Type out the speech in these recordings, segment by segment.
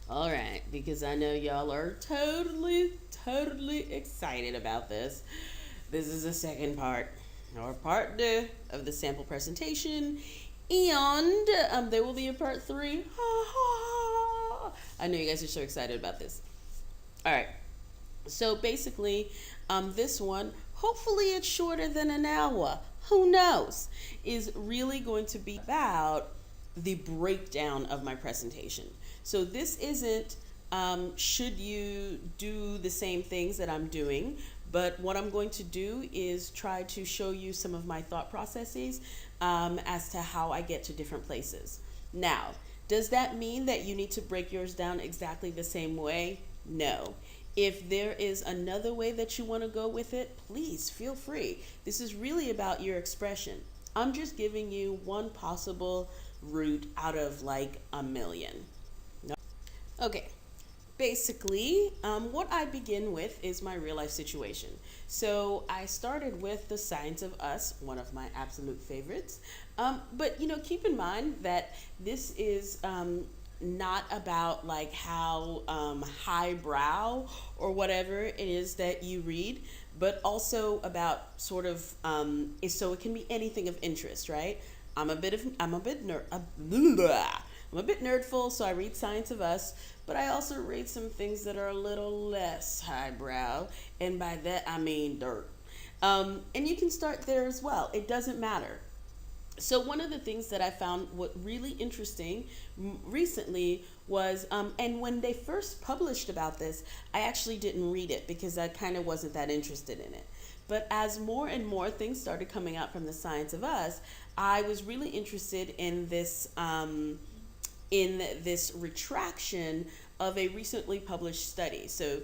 All right, because I know y'all are totally excited about this. This is the second part, or part two, of the sample presentation. And there will be a part three. I know you guys are so excited about this. All right, so basically, this one, hopefully it's shorter than an hour, who knows, is really going to be about the breakdown of my presentation. So this isn't should you do the same things that I'm doing, but what I'm going to do is try to show you some of my thought processes as to how I get to different places. Now, does that mean that you need to break yours down exactly the same way? No. If there is another way that you want to go with it, please feel free. This is really about your expression. I'm just giving you one possible route out of like a million. Okay, basically, what I begin with is my real life situation. So I started with The Science of Us, one of my absolute favorites. But keep in mind that this is not about like how highbrow or whatever it is that you read, but also about sort of so it can be anything of interest, right? I'm a bit nerd. I'm a bit nerdful, so I read Science of Us, but I also read some things that are a little less highbrow, and by that I mean dirt. And you can start there as well. It doesn't matter. So one of the things that I found what really interesting recently was, and when they first published about this, I actually didn't read it because I kind of wasn't that interested in it. But as more and more things started coming out from the Science of Us, I was really interested in this retraction of a recently published study. So,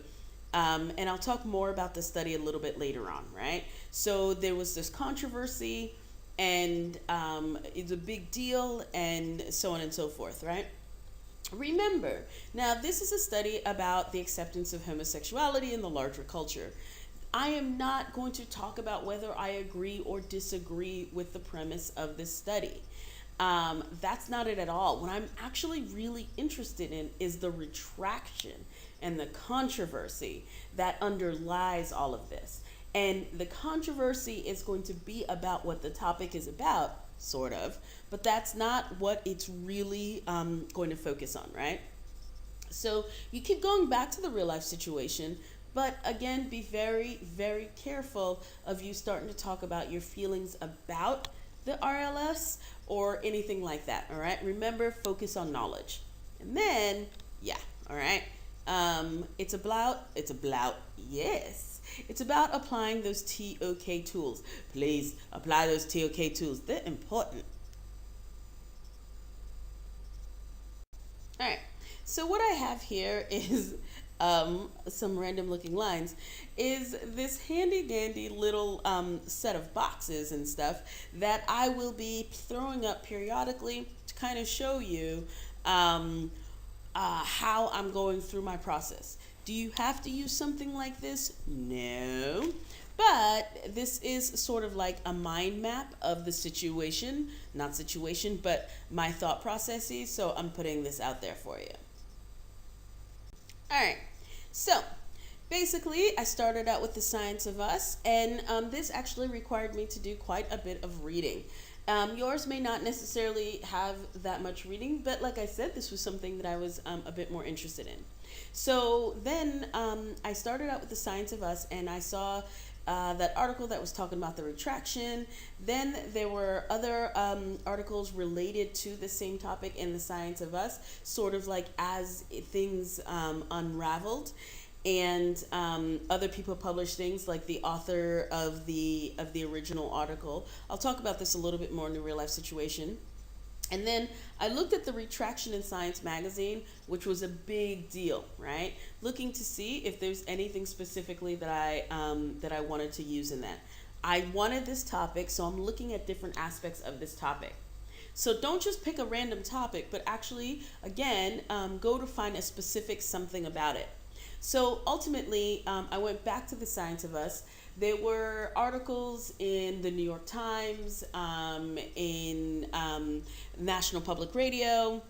and I'll talk more about the study a little bit later on, right? So there was this controversy, and it's a big deal, and so on and so forth, right? Remember, now this is a study about the acceptance of homosexuality in the larger culture. I am not going to talk about whether I agree or disagree with the premise of this study. That's not it at all. What I'm actually really interested in is the retraction and the controversy that underlies all of this. And the controversy is going to be about what the topic is about, sort of, but that's not what it's really going to focus on, right? So you keep going back to the real life situation, but again, be very careful of you starting to talk about your feelings about the RLS or anything like that. All right. Remember, focus on knowledge. And then, yeah. All right. It's about, yes. It's about applying those TOK tools. Please apply those TOK tools. They're important. All right. So what I have here is some random looking lines. Is this handy dandy little set of boxes and stuff that I will be throwing up periodically to kind of show you um, how I'm going through my process. Do you have to use something like this? No. But this is sort of like a mind map of the situation, not situation, but my thought processes. So I'm putting this out there for you. All right. So basically, I started out with The Science of Us, and this actually required me to do quite a bit of reading. Yours may not necessarily have that much reading, but like I said, this was something that I was a bit more interested in. So then I started out with The Science of Us, and I saw that article that was talking about the retraction. Then there were other articles related to the same topic in The Science of Us, sort of like as things unraveled. And other people published things like the author of the original article. I'll talk about this a little bit more in the real life situation. And then I looked at the retraction in Science magazine, which was a big deal, right? Looking to see if there's anything specifically that I wanted to use in that. I wanted this topic, so I'm looking at different aspects of this topic. So don't just pick a random topic, but actually, again, go to find a specific something about it. So ultimately, I went back to The Science of Us. There were articles in the New York Times, in National Public Radio,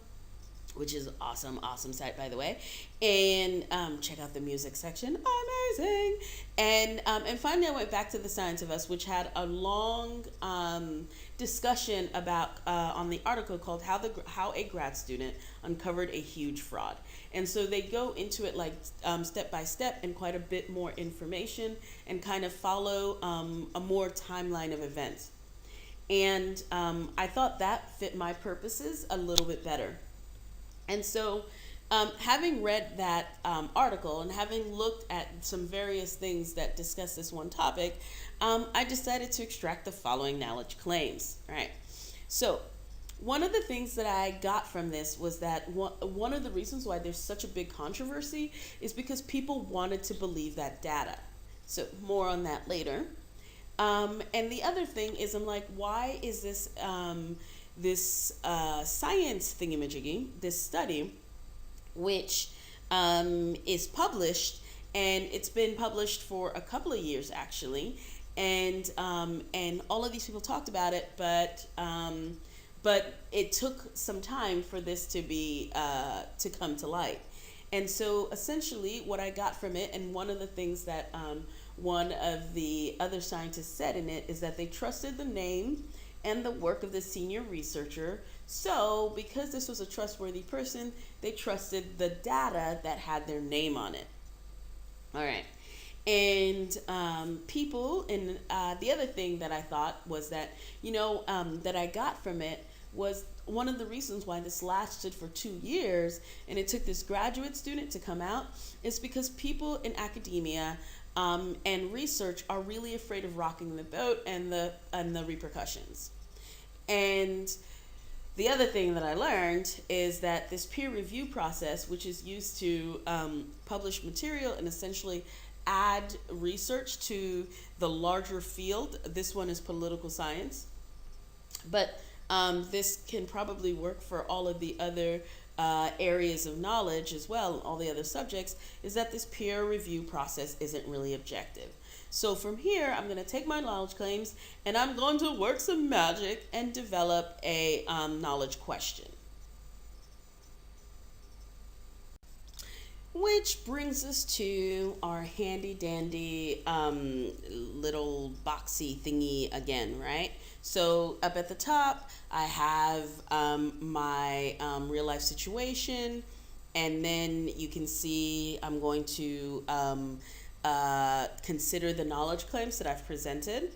which is awesome, awesome site, by the way. And check out the music section, amazing. And finally, I went back to the Science of Us, which had a long discussion about on the article called "How a Grad Student Uncovered a Huge Fraud." And so they go into it like step by step and quite a bit more information, and kind of follow a more timeline of events. And I thought that fit my purposes a little bit better. And so, having read that article and having looked at some various things that discuss this one topic, I decided to extract the following knowledge claims. All right. So, one of the things that I got from this was that one of the reasons why there's such a big controversy is because people wanted to believe that data. So, more on that later. And the other thing is, I'm like, why is this science thingamajiggy, this study, which is published, and it's been published for a couple of years actually, and all of these people talked about it, but it took some time for this to come to light. And so essentially, what I got from it, and one of the things that one of the other scientists said in it, is that they trusted the name and the work of the senior researcher. So, because this was a trustworthy person, they trusted the data that had their name on it. All right. And people, and the other thing that I thought was that, that I got from it was one of the reasons why this lasted for 2 years and it took this graduate student to come out is because people in academia and research are really afraid of rocking the boat and the repercussions. And the other thing that I learned is that this peer review process, which is used to publish material and essentially add research to the larger field, this one is political science, but this can probably work for all of the other areas of knowledge as well, all the other subjects, is that this peer review process isn't really objective. So from here, I'm going to take my knowledge claims and I'm going to work some magic and develop a knowledge question. Which brings us to our handy dandy little boxy thingy again, right? So up at the top, I have my real life situation, and then you can see I'm going to consider the knowledge claims that I've presented,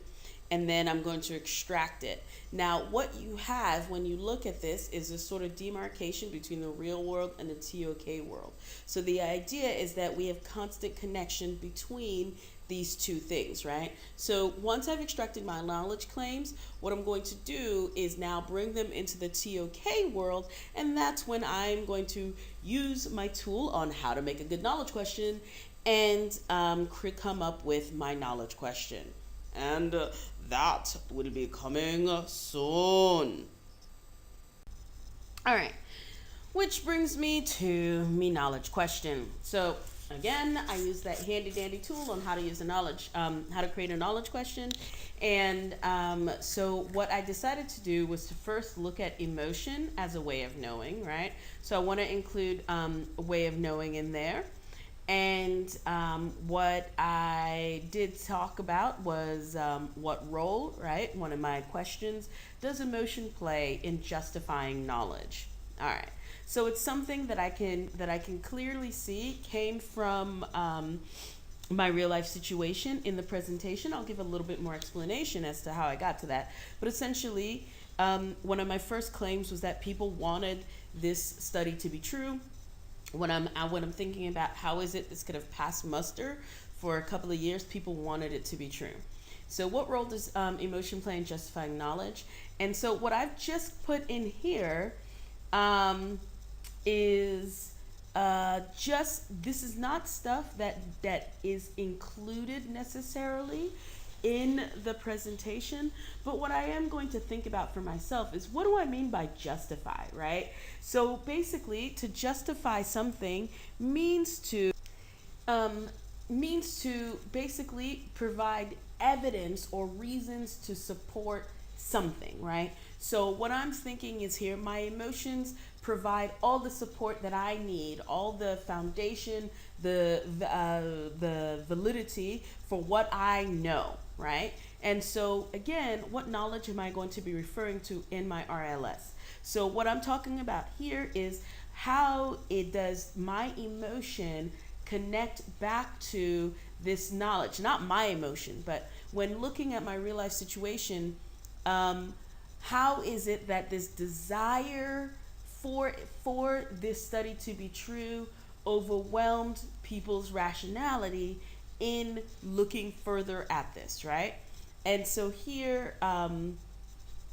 and then I'm going to extract it. Now, what you have when you look at this is a sort of demarcation between the real world and the TOK world. So the idea is that we have constant connection between these two things, right? So once I've extracted my knowledge claims, what I'm going to do is now bring them into the TOK world, and that's when I'm going to use my tool on how to make a good knowledge question and come up with my knowledge question. And that will be coming soon. All right, which brings me to me knowledge question. So again, I use that handy dandy tool on how to use a knowledge, how to create a knowledge question. And so what I decided to do was to first look at emotion as a way of knowing, right? So I want to include a way of knowing in there. And what I did talk about was what role, right? One of my questions, does emotion play in justifying knowledge? All right. So it's something that I can clearly see came from my real life situation in the presentation. I'll give a little bit more explanation as to how I got to that. But essentially, one of my first claims was that people wanted this study to be true. When I'm thinking about how is it this could have passed muster for a couple of years, people wanted it to be true. So what role does emotion play in justifying knowledge? And so what I've just put in here is this is not stuff that is included necessarily in the presentation, but what I am going to think about for myself is, what do I mean by justify, right? So basically, to justify something means to basically provide evidence or reasons to support something, right? So what I'm thinking is here, my emotions provide all the support that I need, all the foundation, the validity for what I know, right? And so again, what knowledge am I going to be referring to in my RLS? So what I'm talking about here is how it does my emotion connect back to this knowledge, not my emotion, but when looking at my real life situation, um, how is it that this desire for for this study to be true overwhelmed people's rationality in looking further at this, right? And so here,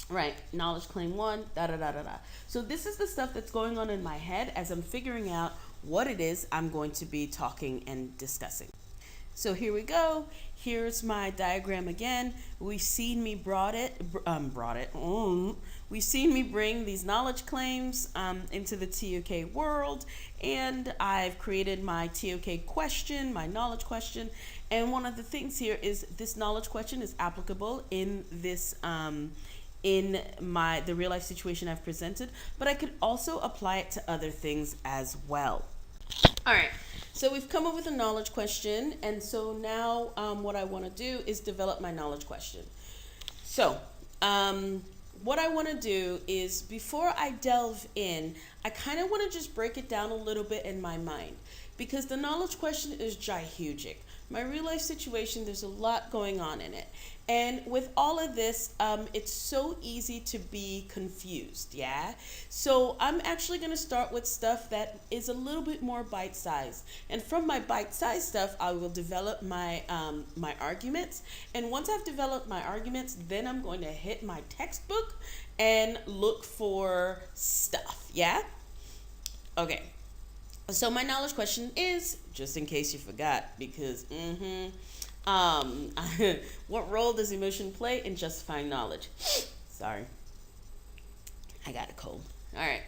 right, knowledge claim one, da da da da da. So this is the stuff that's going on in my head as I'm figuring out what it is I'm going to be talking and discussing. So here we go. Here's my diagram again. We've seen me brought it. We've seen me bring these knowledge claims into the TOK world, and I've created my TOK question, my knowledge question. And one of the things here is this knowledge question is applicable in this in the real life situation I've presented, but I could also apply it to other things as well. All right, so we've come up with a knowledge question, and so now what I want to do is develop my knowledge question. So, what I want to do is before I delve in, I kind of want to just break it down a little bit in my mind because the knowledge question is gihugic. My real life situation, there's a lot going on in it. And with all of this, it's so easy to be confused, yeah? So I'm actually going to start with stuff that is a little bit more bite-sized. And from my bite-sized stuff, I will develop my, my arguments. And once I've developed my arguments, then I'm going to hit my textbook and look for stuff, yeah? Okay. So my knowledge question is, just in case you forgot, because what role does emotion play in justifying knowledge? Sorry, I got a cold. All right.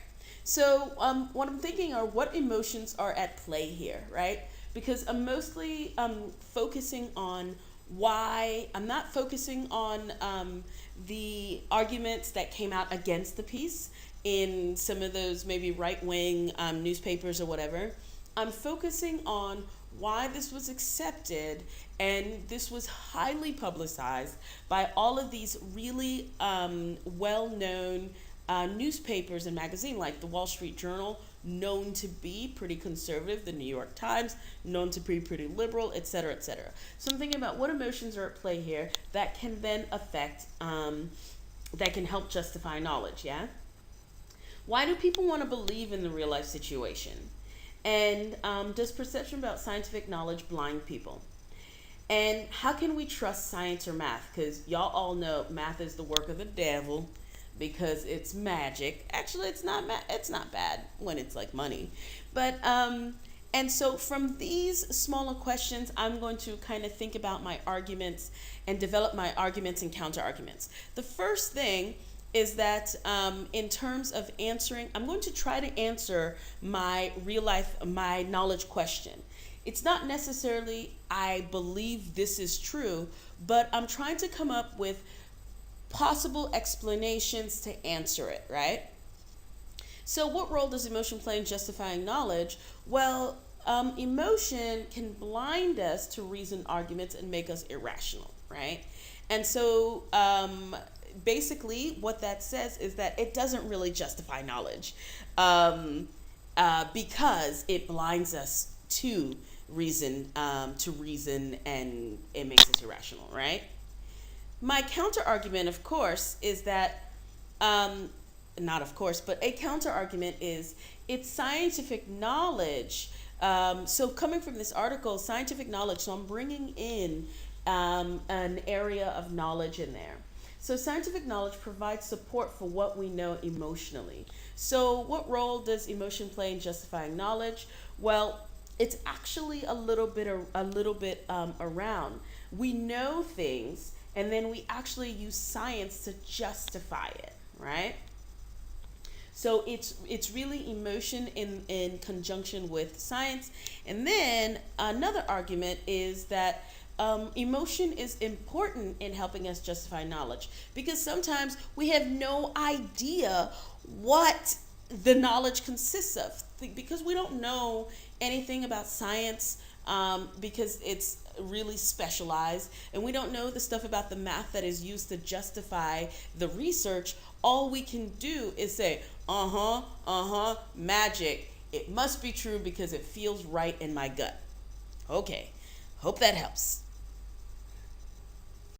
So what I'm thinking are what emotions are at play here, right? Because I'm mostly focusing on why. I'm not focusing on the arguments that came out against the piece in some of those maybe right-wing newspapers or whatever. I'm focusing on why this was accepted, and this was highly publicized by all of these really well-known newspapers and magazines, like the Wall Street Journal, known to be pretty conservative, the New York Times, known to be pretty liberal, etc., etc. So I'm thinking about what emotions are at play here that can then affect, that can help justify knowledge, yeah? Why do people want to believe in the real life situation? And does perception about scientific knowledge blind people? And how can we trust science or math? Because y'all all know math is the work of the devil because it's magic. Actually, it's not it's not bad when it's like money. But and so from these smaller questions, I'm going to kind of think about my arguments and develop my arguments and counter arguments. The first thing is that in terms of answering, I'm going to try to answer my my knowledge question. It's not necessarily I believe this is true, but I'm trying to come up with possible explanations to answer it, right? So what role does emotion play in justifying knowledge? Well, emotion can blind us to reasoned arguments and make us irrational, right? And so basically what that says is that it doesn't really justify knowledge because it blinds us to reason, and it makes us irrational, right? My counter argument, of course, is that not of course, but a counter argument is it's scientific knowledge. So coming from this article, scientific knowledge, so I'm bringing in an area of knowledge in there. So scientific knowledge provides support for what we know emotionally. So what role does emotion play in justifying knowledge? Well, it's actually a little bit around. We know things, and then we actually use science to justify it, right? So it's really emotion in conjunction with science. And then another argument is that emotion is important in helping us justify knowledge because sometimes we have no idea what the knowledge consists of because we don't know anything about science, because it's really specialized, and we don't know the stuff about the math that is used to justify the research. All we can do is say, magic. It must be true because it feels right in my gut. Okay, hope that helps.